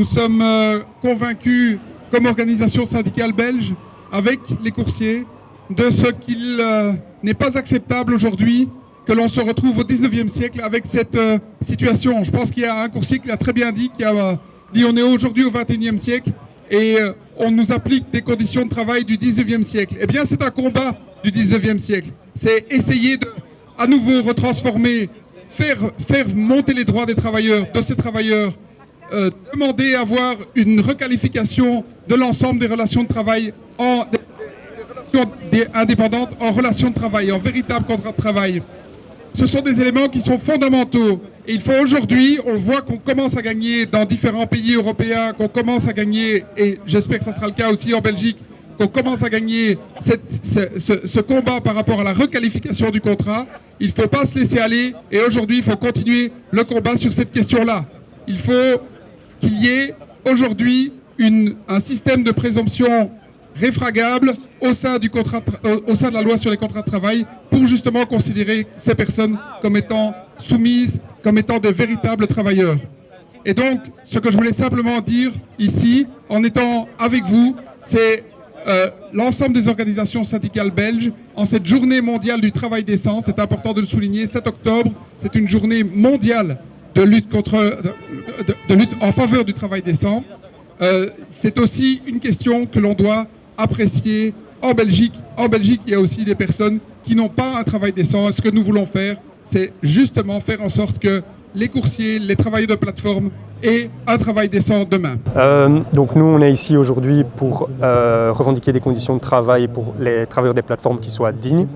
Nous sommes convaincus, comme organisation syndicale belge, avec les coursiers, de ce qu'il n'est pas acceptable aujourd'hui que l'on se retrouve au 19e siècle avec cette situation. Je pense qu'il y a un coursier qui l'a très bien dit, qui a dit on est aujourd'hui au 21e siècle et on nous applique des conditions de travail du 19e siècle. Eh bien, c'est un combat du 19e siècle. C'est essayer de, à nouveau, retransformer, faire monter les droits des travailleurs, de ces travailleurs, demander à avoir une requalification de l'ensemble des relations de travail des relations indépendantes en relations de travail, en véritable contrat de travail. Ce sont des éléments qui sont fondamentaux. Et il faut aujourd'hui, on voit qu'on commence à gagner dans différents pays européens, qu'on commence à gagner, et j'espère que ça sera le cas aussi en Belgique, qu'on commence à gagner ce combat par rapport à la requalification du contrat. Il ne faut pas se laisser aller et aujourd'hui, il faut continuer le combat sur cette question-là. Il faut qu'il y ait aujourd'hui un système de présomption réfragable au sein de la loi sur les contrats de travail pour justement considérer ces personnes comme étant soumises, comme étant de véritables travailleurs. Et donc, ce que je voulais simplement dire ici, en étant avec vous, c'est l'ensemble des organisations syndicales belges, en cette journée mondiale du travail décent, c'est important de le souligner, 7 octobre, c'est une journée mondiale de lutte en faveur du travail décent. C'est aussi une question que l'on doit apprécier en Belgique. En Belgique, il y a aussi des personnes qui n'ont pas un travail décent. Ce que nous voulons faire, c'est justement faire en sorte que les coursiers, les travailleurs de plateforme aient un travail décent demain. Donc nous, on est ici aujourd'hui pour revendiquer des conditions de travail pour les travailleurs des plateformes qui soient dignes.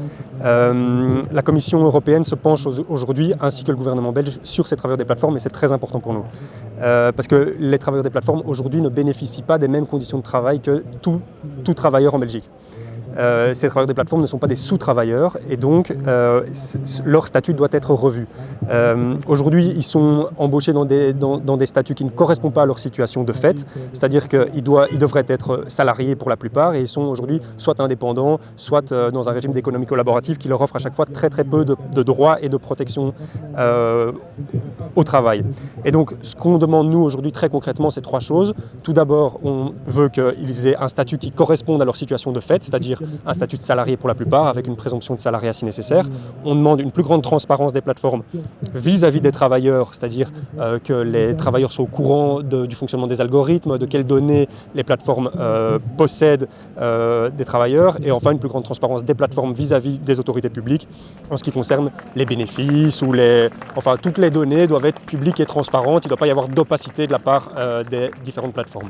La Commission européenne se penche aujourd'hui, ainsi que le gouvernement belge, sur ces travailleurs des plateformes et c'est très important pour nous. Parce que les travailleurs des plateformes aujourd'hui ne bénéficient pas des mêmes conditions de travail que tout travailleur en Belgique. Ces travailleurs des plateformes ne sont pas des sous-travailleurs et donc leur statut doit être revu. Aujourd'hui, ils sont embauchés dans des statuts qui ne correspondent pas à leur situation de fait, c'est-à-dire qu'ils devraient être salariés pour la plupart et ils sont aujourd'hui soit indépendants, soit dans un régime d'économie collaborative qui leur offre à chaque fois très peu de droits et de protection au travail. Et donc, ce qu'on demande nous aujourd'hui très concrètement, c'est 3 choses. Tout d'abord, on veut qu'ils aient un statut qui corresponde à leur situation de fait, c'est-à-dire un statut de salarié pour la plupart, avec une présomption de salariat si nécessaire. On demande une plus grande transparence des plateformes vis-à-vis des travailleurs, c'est-à-dire que les travailleurs soient au courant du fonctionnement des algorithmes, de quelles données les plateformes possèdent des travailleurs, et enfin une plus grande transparence des plateformes vis-à-vis des autorités publiques en ce qui concerne les bénéfices ou enfin toutes les données doivent être publiques et transparentes, il ne doit pas y avoir d'opacité de la part des différentes plateformes.